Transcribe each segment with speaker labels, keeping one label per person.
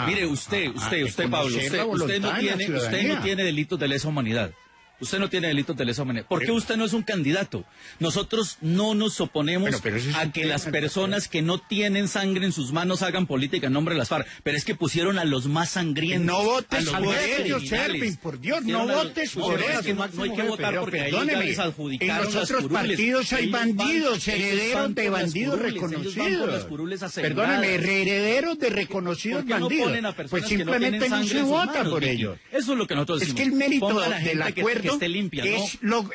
Speaker 1: Mire, usted, Pablo, usted no tiene delitos de lesa humanidad. Usted no tiene delitos de lesa humanidad. ¿Por qué usted no es un candidato? Nosotros no nos oponemos a que las personas que no tienen sangre en sus manos hagan política en nombre de las FARC. Pero es que pusieron a los más sangrientos.
Speaker 2: No votes por ellos, Ervin, por Dios, no votes por ellos.
Speaker 1: No hay que votar porque a ellos ya les adjudicaron
Speaker 2: en los otros partidos hay bandidos, herederos de bandidos reconocidos. Perdóneme, herederos de reconocidos bandidos. Pues simplemente no se vota por ellos.
Speaker 1: Eso es lo que nosotros decimos.
Speaker 2: Es que el mérito del acuerdo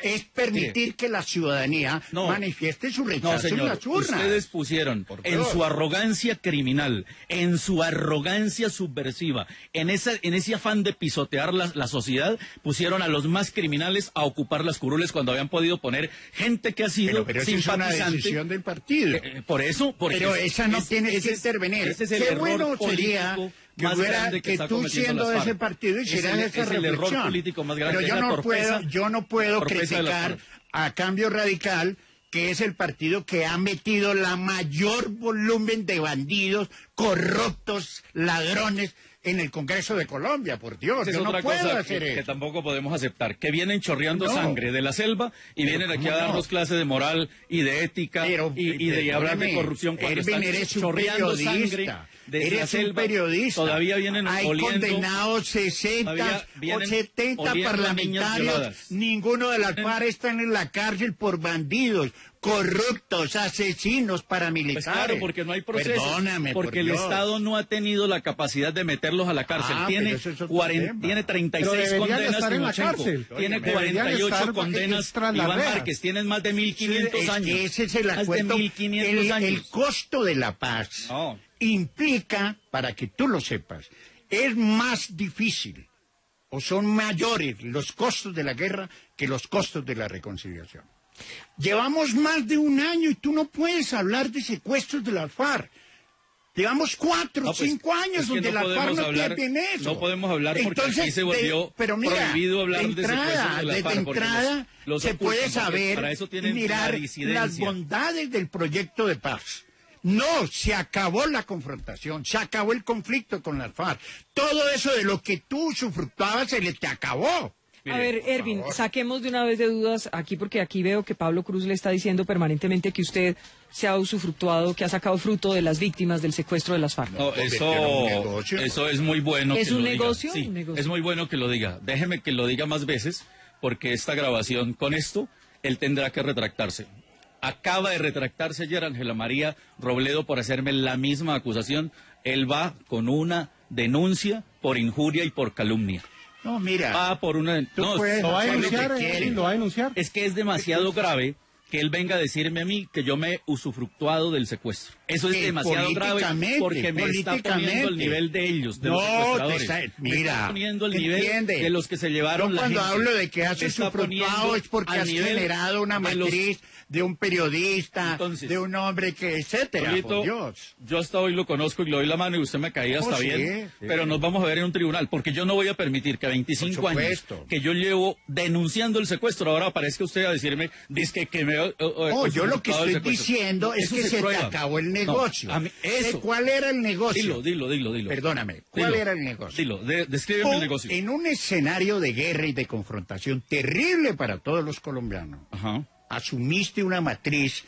Speaker 2: es permitir que la ciudadanía manifieste su rechazo en las urnas.
Speaker 1: Ustedes pusieron en su arrogancia criminal, en su arrogancia subversiva, en ese afán de pisotear la sociedad, pusieron a los más criminales a ocupar las curules cuando habían podido poner gente que ha sido
Speaker 2: pero
Speaker 1: simpatizante.
Speaker 2: Es una decisión del partido.
Speaker 1: Por eso,
Speaker 2: pero esa no tiene que intervenir.
Speaker 1: Ese es el error político más grande que
Speaker 2: tú siendo de ese partido hicieras esa reflexión.
Speaker 1: El error político más grande.
Speaker 2: Pero yo no puedo criticar a Cambio Radical, que es el partido que ha metido la mayor volumen de bandidos, corruptos, ladrones en el Congreso de Colombia, por Dios. Yo no puedo hacer eso.
Speaker 1: Que tampoco podemos aceptar, que vienen chorreando sangre de la selva y vienen aquí a darnos clases de moral y de ética y de hablar de corrupción cuando están chorreando sangre.
Speaker 2: Eres un periodista.
Speaker 1: Todavía vienen
Speaker 2: Hay condenados 60 o 70 parlamentarios. Ninguno de las FARC están en la cárcel por bandidos, corruptos, asesinos, paramilitares.
Speaker 1: Pues claro, porque no hay proceso.
Speaker 2: Perdóname,
Speaker 1: porque el Estado no ha tenido la capacidad de meterlos a la cárcel. Tiene 36 condenas Timochenko. Tiene 48 condenas Iván Márquez. Tienen más de 1.500 años.
Speaker 2: Ese es el acuerdo. El costo de la paz implica, para que tú lo sepas, es más difícil o son mayores los costos de la guerra que los costos de la reconciliación. Llevamos más de un año y tú no puedes hablar de secuestros de las FARC. Llevamos 4 o 5 años donde las FARC no tienen eso.
Speaker 1: No podemos hablar porque aquí se volvió prohibido hablar de secuestros de las FARC.
Speaker 2: De entrada se puede saber y mirar las bondades del proyecto de paz. No, se acabó la confrontación, se acabó el conflicto con las FARC. Todo eso de lo que tú usufructuabas se le te acabó.
Speaker 3: A ver, Ervin, saquemos de una vez de dudas aquí, porque aquí veo que Pablo Cruz le está diciendo permanentemente que usted se ha usufructuado, que ha sacado fruto de las víctimas del secuestro de las FARC.
Speaker 1: No, eso es muy bueno.
Speaker 3: ¿Es un negocio?
Speaker 1: Sí, es muy bueno que lo diga. Déjeme que lo diga más veces, porque esta grabación, con esto, él tendrá que retractarse. Acaba de retractarse ayer Ángela María Robledo por hacerme la misma acusación. Él va con una denuncia por injuria y por calumnia.
Speaker 2: No, mira.
Speaker 1: Va por una...
Speaker 2: ¿Lo va a denunciar?
Speaker 1: Es que es demasiado grave que él venga a decirme a mí que yo me he usufructuado del secuestro. Eso es demasiado grave porque me está poniendo al nivel de ellos, de los secuestradores.
Speaker 2: Mira,
Speaker 1: me está poniendo al nivel de los que se llevaron la gente.
Speaker 2: Cuando hablo de que has usufructuado es porque has generado una matriz de un periodista, de un hombre que, etcétera, por Dios.
Speaker 1: Yo hasta hoy lo conozco y le doy la mano y usted me caía hasta bien, pero nos vamos a ver en un tribunal, porque yo no voy a permitir que 25 años que yo llevo denunciando el secuestro, ahora aparezca usted a decirme, dice que me...
Speaker 2: yo lo que estoy diciendo es que se te acabó el negocio. ¿Cuál era el negocio?
Speaker 1: Dilo.
Speaker 2: Perdóname, ¿cuál era el negocio?
Speaker 1: Dilo, descríbeme el negocio.
Speaker 2: En un escenario de guerra y de confrontación terrible para todos los colombianos, asumiste una matriz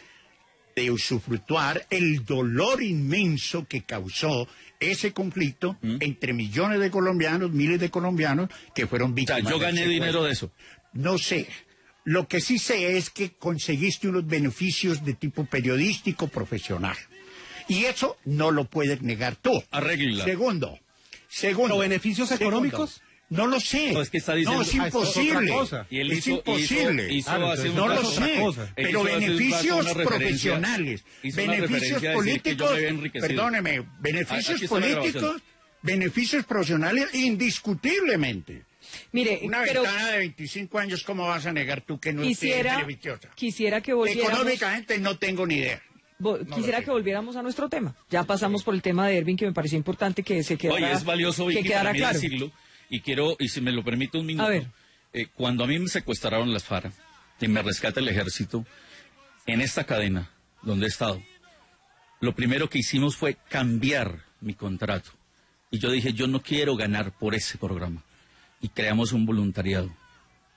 Speaker 2: de usufructuar el dolor inmenso que causó ese conflicto entre millones de colombianos, miles de colombianos que fueron víctimas.
Speaker 1: O sea, yo gané dinero de eso.
Speaker 2: No sé. Lo que sí sé es que conseguiste unos beneficios de tipo periodístico profesional. Y eso no lo puedes negar tú.
Speaker 1: Arréglala.
Speaker 2: Segundo.
Speaker 4: ¿Los beneficios económicos?
Speaker 2: No lo sé.
Speaker 1: No, es que está diciendo,
Speaker 2: es imposible.
Speaker 1: Es imposible.
Speaker 2: No lo sé. Pero beneficios profesionales, beneficios políticos, perdóneme, beneficios políticos, beneficios profesionales, indiscutiblemente.
Speaker 3: Mire,
Speaker 2: una ventana de 25 años, ¿cómo vas a negar tú que no es beneficiosa?
Speaker 3: Quisiera que volviéramos...
Speaker 2: Económicamente no tengo ni idea.
Speaker 3: Quisiera que volviéramos a nuestro tema. Ya pasamos por el tema de Ervin, que me pareció importante que se quedara...
Speaker 1: Oye, es valioso, Vicky, para mí
Speaker 3: claro
Speaker 1: decirlo. Y si me lo permite un minuto.
Speaker 3: A ver.
Speaker 1: Cuando a mí me secuestraron las FARC y me rescata el ejército, en esta cadena donde he estado, lo primero que hicimos fue cambiar mi contrato. Y yo dije, yo no quiero ganar por ese programa. Y creamos un voluntariado.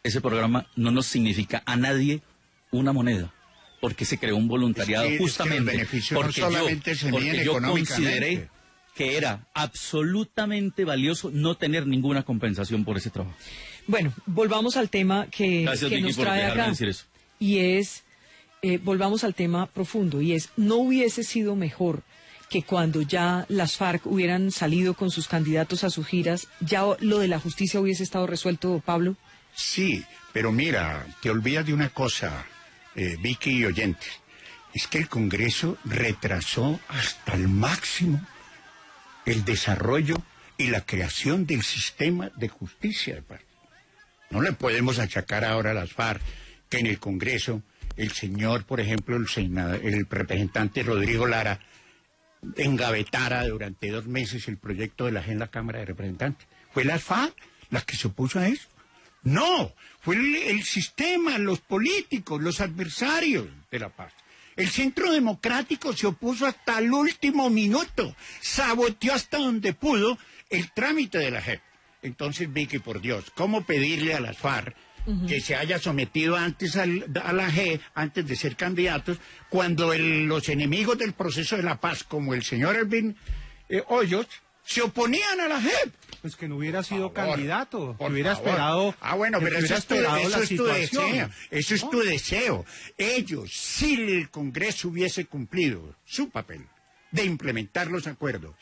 Speaker 1: Ese programa no nos significa a nadie una moneda, porque se creó un voluntariado justamente porque yo consideré que era absolutamente valioso no tener ninguna compensación por ese trabajo.
Speaker 3: Bueno, volvamos al tema que nos trae acá. Y es, volvamos al tema profundo, y es, ¿no hubiese sido mejor que cuando ya las FARC hubieran salido con sus candidatos a sus giras, ya lo de la justicia hubiese estado resuelto, Pablo?
Speaker 2: Sí, pero mira, te olvidas de una cosa, Vicky y oyentes, es que el Congreso retrasó hasta el máximo el desarrollo y la creación del sistema de justicia de paz. No le podemos achacar ahora a las FARC que en el Congreso el señor, por ejemplo, el representante Rodrigo Lara, engavetara durante 2 meses el proyecto de la JEP en la Cámara de Representantes. ¿Fue las FARC las que se opuso a eso? No, fue el sistema, los políticos, los adversarios de la paz. El Centro Democrático se opuso hasta el último minuto, saboteó hasta donde pudo el trámite de la JEP. Entonces, Vicky, por Dios, ¿cómo pedirle a las FARC que se haya sometido antes a la JEP, antes de ser candidatos, cuando los enemigos del proceso de la paz, como el señor Ervin Hoyos, se oponían a la JEP?
Speaker 4: Pues que no hubiera sido candidato, que hubiera esperado.
Speaker 2: Bueno, pero eso es tu deseo. Eso es tu deseo. Ellos, si el Congreso hubiese cumplido su papel de implementar los acuerdos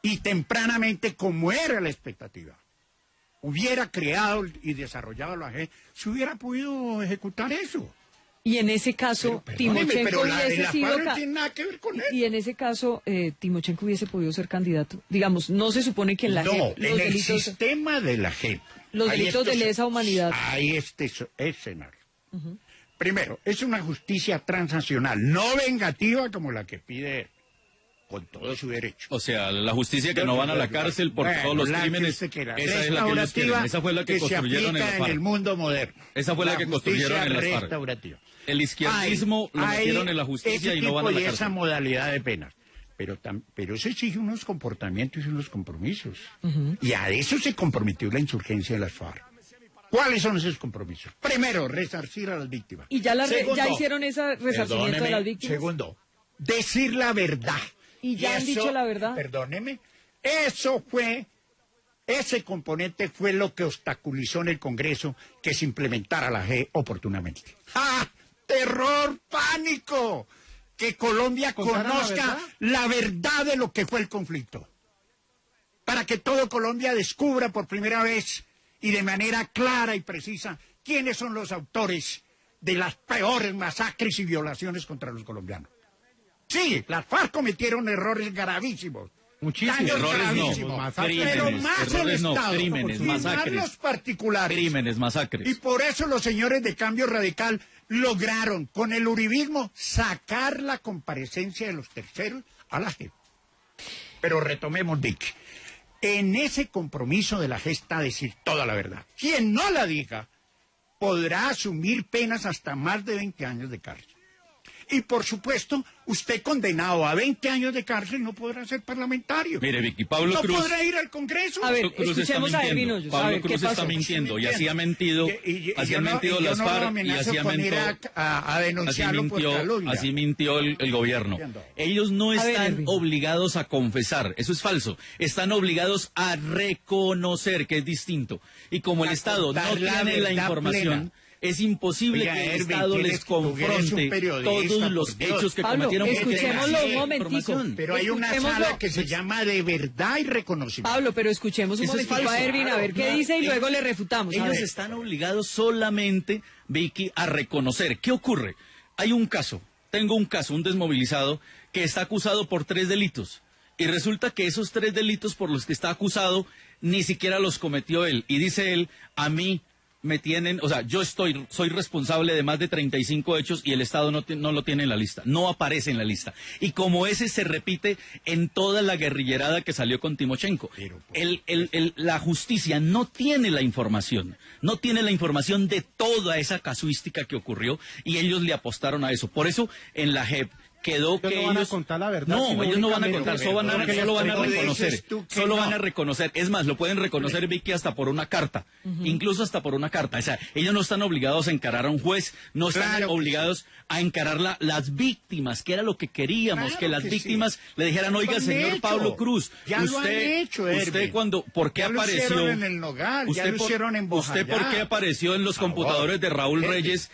Speaker 2: y tempranamente, como era la expectativa, hubiera creado y desarrollado la JEP, se hubiera podido ejecutar eso.
Speaker 3: Y en ese caso, Timochenko hubiese sido...
Speaker 2: no tiene nada que ver con eso.
Speaker 3: Y en ese caso, Timochenko hubiese podido ser candidato. Digamos, no se supone que en la JEP...
Speaker 2: No, en el sistema de la JEP...
Speaker 3: Los delitos de lesa humanidad.
Speaker 2: Hay este escenario. Primero, es una justicia transnacional, no vengativa como la que pide él, con todo su derecho.
Speaker 1: O sea, la justicia que no van a la cárcel por todos los crímenes, esa es la que ellos quieren. Esa fue la que construyeron en la FARC.
Speaker 2: En el mundo moderno.
Speaker 1: Esa fue la que construyeron en la FARC. El izquierdismo lo metieron en la justicia y no van a la cárcel.
Speaker 2: Esa modalidad de penas. Pero eso exige unos comportamientos y unos compromisos. Y a eso se comprometió la insurgencia de las FARC. ¿Cuáles son esos compromisos? Primero, resarcir a las víctimas.
Speaker 3: ¿Y ya hicieron ese resarcimiento de las víctimas?
Speaker 2: Segundo, decir la verdad.
Speaker 3: ¿Y ya han dicho la verdad?
Speaker 2: Perdóneme, ese componente fue lo que obstaculizó en el Congreso que se implementara la JEP oportunamente. ¡Ah! ¡Terror, pánico! Que Colombia conozca la verdad de lo que fue el conflicto. Para que todo Colombia descubra por primera vez y de manera clara y precisa quiénes son los autores de las peores masacres y violaciones contra los colombianos. Sí, las FARC cometieron errores gravísimos.
Speaker 1: Muchísimos errores, no,
Speaker 2: pero más el Estado,
Speaker 1: crímenes, masacres,
Speaker 2: más los particulares.
Speaker 1: Crímenes, masacres.
Speaker 2: Y por eso los señores de Cambio Radical lograron, con el uribismo, sacar la comparecencia de los terceros a la JEP. Pero retomemos, Vic. En ese compromiso de la JEP está decir toda la verdad. Quien no la diga podrá asumir penas hasta más de 20 años de cárcel. Y por supuesto, usted condenado a 20 años de cárcel no podrá ser parlamentario.
Speaker 1: Mire, Vicky, Pablo Cruz...
Speaker 2: No podrá ir al Congreso.
Speaker 3: A ver, escuchemos a Ervin Hoyos.
Speaker 1: Pablo Cruz está mintiendo y así ha mentido, así han mentido las FARC y así mintió el gobierno. Ellos no están obligados a confesar, eso es falso. Están obligados a reconocer, que es distinto. Y como el Estado no tiene la información... Es imposible que el Estado les confronte todos los hechos que cometieron.
Speaker 3: Escuchémoslo un momentico.
Speaker 2: Pero hay una sala que se llama de verdad y reconocimiento.
Speaker 3: Pablo, pero escuchemos un momentico a Ervin a ver qué dice y luego le refutamos.
Speaker 1: Ellos están obligados solamente, Vicky, a reconocer. ¿Qué ocurre? Hay un caso, tengo un caso, un desmovilizado, que está acusado por 3 delitos. Y resulta que esos 3 delitos por los que está acusado ni siquiera los cometió él. Y dice él, a mí... me tienen, o sea, yo soy responsable de más de 35 hechos y el Estado no lo tiene en la lista, no aparece en la lista. Y como ese se repite en toda la guerrillerada que salió con Timochenko. La justicia no tiene la información de toda esa casuística que ocurrió y ellos le apostaron a eso. Por eso, en la JEP, quedó que ellos
Speaker 4: no van a contar la verdad.
Speaker 1: No, ellos no van a contar, solo van a reconocer. Solo van a reconocer. Es más, lo pueden reconocer, Vicky, hasta por una carta. Incluso hasta por una carta. O sea, ellos no están obligados a encarar a un juez, no están obligados a encarar las víctimas, que era lo que queríamos, que las víctimas le dijeran, oiga, señor Pablo Cruz, usted cuando, ¿por qué apareció
Speaker 2: en el Nogal, ya lo hicieron en Bojayá.
Speaker 1: ¿Usted por qué apareció en los computadores de Raúl Reyes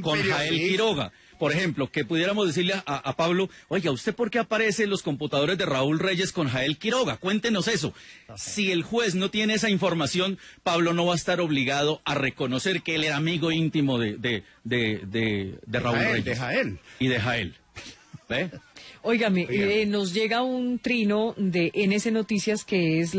Speaker 1: con Jael Quiroga? Por ejemplo, que pudiéramos decirle a Pablo, oiga, ¿usted por qué aparece en los computadores de Raúl Reyes con Jael Quiroga? Cuéntenos eso. Si el juez no tiene esa información, Pablo no va a estar obligado a reconocer que él era amigo íntimo de Raúl Reyes.
Speaker 2: De Jael.
Speaker 1: Y de Jael. ¿Ve?
Speaker 3: Óigame, nos llega un trino de NS Noticias, que es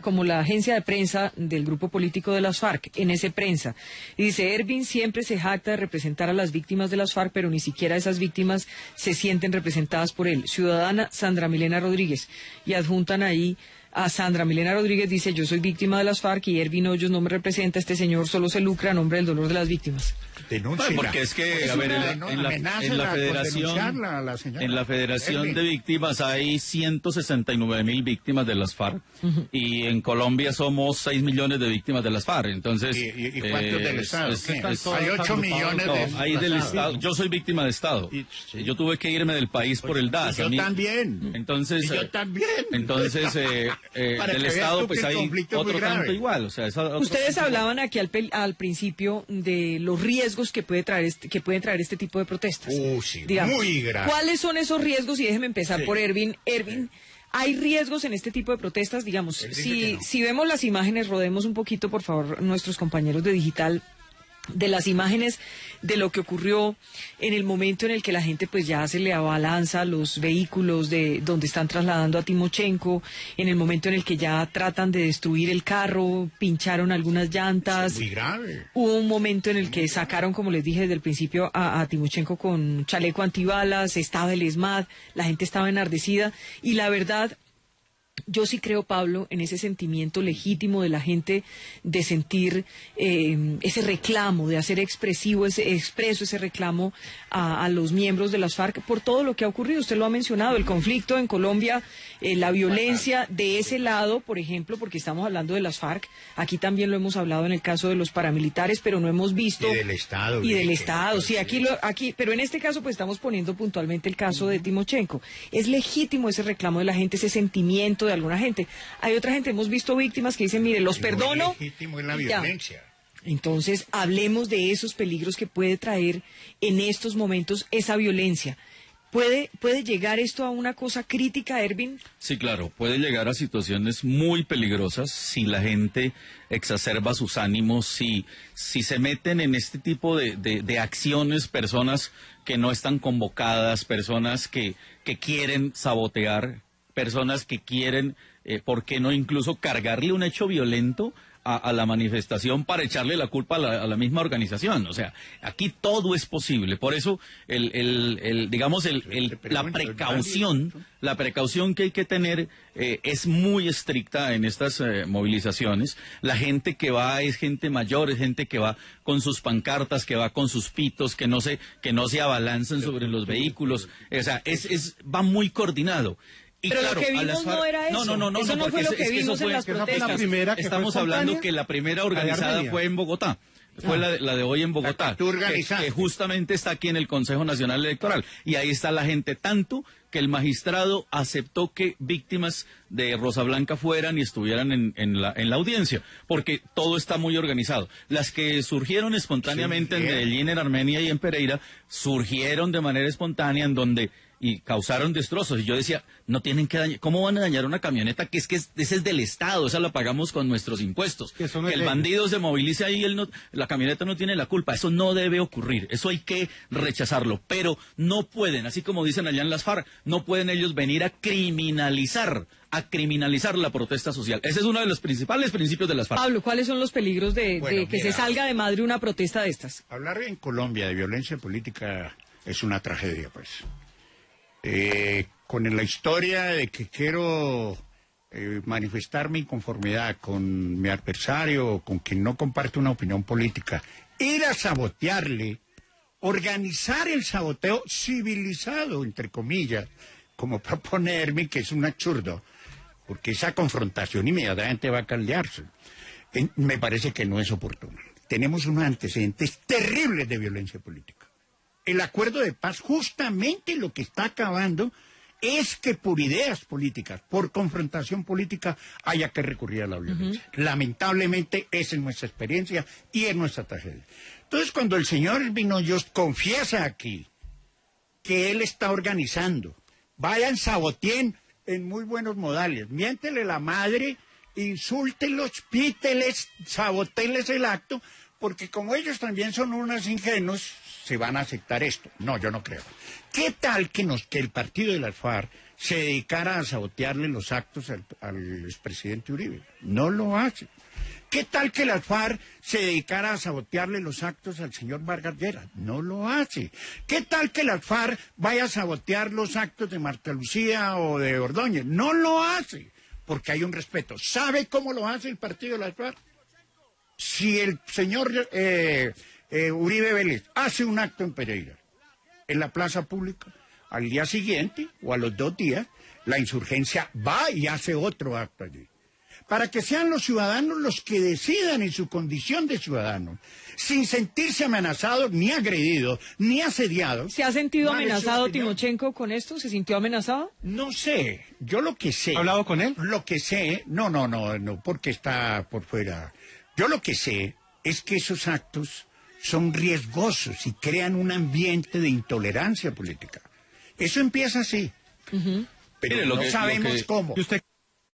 Speaker 3: como la agencia de prensa del grupo político de las FARC, NS Prensa. Y dice, Ervin siempre se jacta de representar a las víctimas de las FARC, pero ni siquiera esas víctimas se sienten representadas por él. Ciudadana Sandra Milena Rodríguez. Y adjuntan ahí a Sandra Milena Rodríguez, dice, yo soy víctima de las FARC y Ervin Hoyos no me representa, este señor solo se lucra a nombre del dolor de las víctimas.
Speaker 1: Bueno, porque es que, a ver, en la Federación de Víctimas hay 169.000 víctimas de las FARC y en Colombia somos 6 millones de víctimas de las FARC. Entonces,
Speaker 2: ¿Y cuántos del Estado? Hay 8 millones
Speaker 1: del Estado. Yo soy víctima de Estado. Yo tuve que irme del país por el DAS.
Speaker 2: Yo también.
Speaker 1: Entonces, Entonces, del Estado, pues hay otro tanto igual. O sea,
Speaker 3: ustedes hablaban aquí al principio de los riesgos que pueden traer este tipo de protestas.
Speaker 2: Sí,
Speaker 3: digamos,
Speaker 2: muy grave.
Speaker 3: ¿Cuáles son esos riesgos? Y déjeme empezar por Ervin. Ervin, ¿hay riesgos en este tipo de protestas? Digamos, si vemos las imágenes, rodemos un poquito, por favor, nuestros compañeros de digital, de las imágenes de lo que ocurrió en el momento en el que la gente pues ya se le abalanza los vehículos de donde están trasladando a Timochenko, en el momento en el que ya tratan de destruir el carro, pincharon algunas llantas.
Speaker 2: Muy grave.
Speaker 3: Hubo un momento en el que sacaron, como les dije desde el principio, a Timochenko con chaleco antibalas, estaba el ESMAD, la gente estaba enardecida y la verdad, yo sí creo, Pablo, en ese sentimiento legítimo de la gente de sentir ese reclamo, de hacer expreso ese reclamo a los miembros de las FARC por todo lo que ha ocurrido. Usted lo ha mencionado, el conflicto en Colombia, la violencia de ese lado, por ejemplo, porque estamos hablando de las FARC. Aquí también lo hemos hablado en el caso de los paramilitares, pero no hemos visto...
Speaker 2: Y del Estado.
Speaker 3: Y del Estado, sí, aquí, pero en este caso pues estamos poniendo puntualmente el caso de Timochenko. Es legítimo ese reclamo de la gente, ese sentimiento de alguna gente. Hay otra gente, hemos visto víctimas que dicen, mire, los perdono.
Speaker 2: Legítimo es la violencia.
Speaker 3: Entonces, hablemos de esos peligros que puede traer en estos momentos esa violencia. ¿Puede llegar esto a una cosa crítica, Ervin?
Speaker 1: Sí, claro, puede llegar a situaciones muy peligrosas si la gente exacerba sus ánimos, si se meten en este tipo de acciones personas que no están convocadas, personas que quieren sabotear, personas que quieren, ¿por qué no incluso cargarle un hecho violento a la manifestación para echarle la culpa a la misma organización? O sea, aquí todo es posible. Por eso, la precaución que hay que tener es muy estricta en estas movilizaciones. La gente que va es gente mayor, es gente que va con sus pancartas, que va con sus pitos, que no se abalancen sobre los vehículos. O sea, va muy coordinado. Y
Speaker 3: pero
Speaker 1: claro,
Speaker 3: lo que vimos no era eso.
Speaker 1: No,
Speaker 3: eso no fue lo que vimos en las protestas.
Speaker 1: Estamos hablando que la primera organizada fue en Bogotá. Fue la de hoy en Bogotá, que justamente está aquí en el Consejo Nacional Electoral. Y ahí está la gente, tanto que el magistrado aceptó que víctimas de Rosa Blanca fueran y estuvieran en la audiencia, porque todo está muy organizado. Las que surgieron espontáneamente en Medellín, en Armenia y en Pereira, surgieron de manera espontánea y causaron destrozos. Y yo decía, no tienen que dañar, ¿cómo van a dañar una camioneta? Que esa es del Estado, esa la pagamos con nuestros impuestos. Que el bandido se movilice ahí, la camioneta no tiene la culpa. Eso no debe ocurrir, eso hay que rechazarlo. Pero no pueden, así como dicen allá en las FARC, no pueden ellos venir a criminalizar la protesta social. Ese es uno de los principales principios de las FARC.
Speaker 3: Pablo, ¿cuáles son los peligros de que se salga de madre una protesta de estas?
Speaker 2: Hablar en Colombia de violencia política es una tragedia, pues. Con la historia de que quiero manifestar mi inconformidad con mi adversario, con quien no comparte una opinión política, ir a sabotearle organizar el saboteo civilizado, entre comillas, como proponerme que es un absurdo, porque esa confrontación inmediatamente va a caldearse. Me parece que no es oportuno. Tenemos unos antecedentes terribles de violencia política. El acuerdo de paz justamente lo que está acabando es que por ideas políticas, por confrontación política, haya que recurrir a la violencia. Lamentablemente, esa es nuestra experiencia y es nuestra tragedia. Entonces, cuando el señor Vinoyos confiesa aquí que él está organizando, vayan, saboteen en muy buenos modales, miéntele la madre, insúltenlos, píteles, sabotenles el acto, porque como ellos también son unos ingenuos, se van a aceptar esto. No, yo no creo. ¿Qué tal que el partido de las FARC se dedicara a sabotearle los actos al expresidente Uribe? No lo hace. ¿Qué tal que las FARC se dedicara a sabotearle los actos al señor Vargas Lleras? No lo hace. ¿Qué tal que las FARC vaya a sabotear los actos de Marta Lucía o de Ordóñez? No lo hace, porque hay un respeto. ¿Sabe cómo lo hace el partido de las FARC? Si el señor Uribe Vélez hace un acto en Pereira, en la plaza pública, al día siguiente o a los 2 días, la insurgencia va y hace otro acto allí. Para que sean los ciudadanos los que decidan en su condición de ciudadanos, sin sentirse amenazados, ni agredidos, ni asediados.
Speaker 3: ¿Se ha sentido amenazado Timochenko con esto? ¿Se sintió amenazado?
Speaker 2: No sé, yo lo que sé...
Speaker 4: ¿Ha hablado con él?
Speaker 2: Lo que sé, no, porque está por fuera. Yo lo que sé es que esos actos son riesgosos y crean un ambiente de intolerancia política. Eso empieza así, pero no sabemos cómo.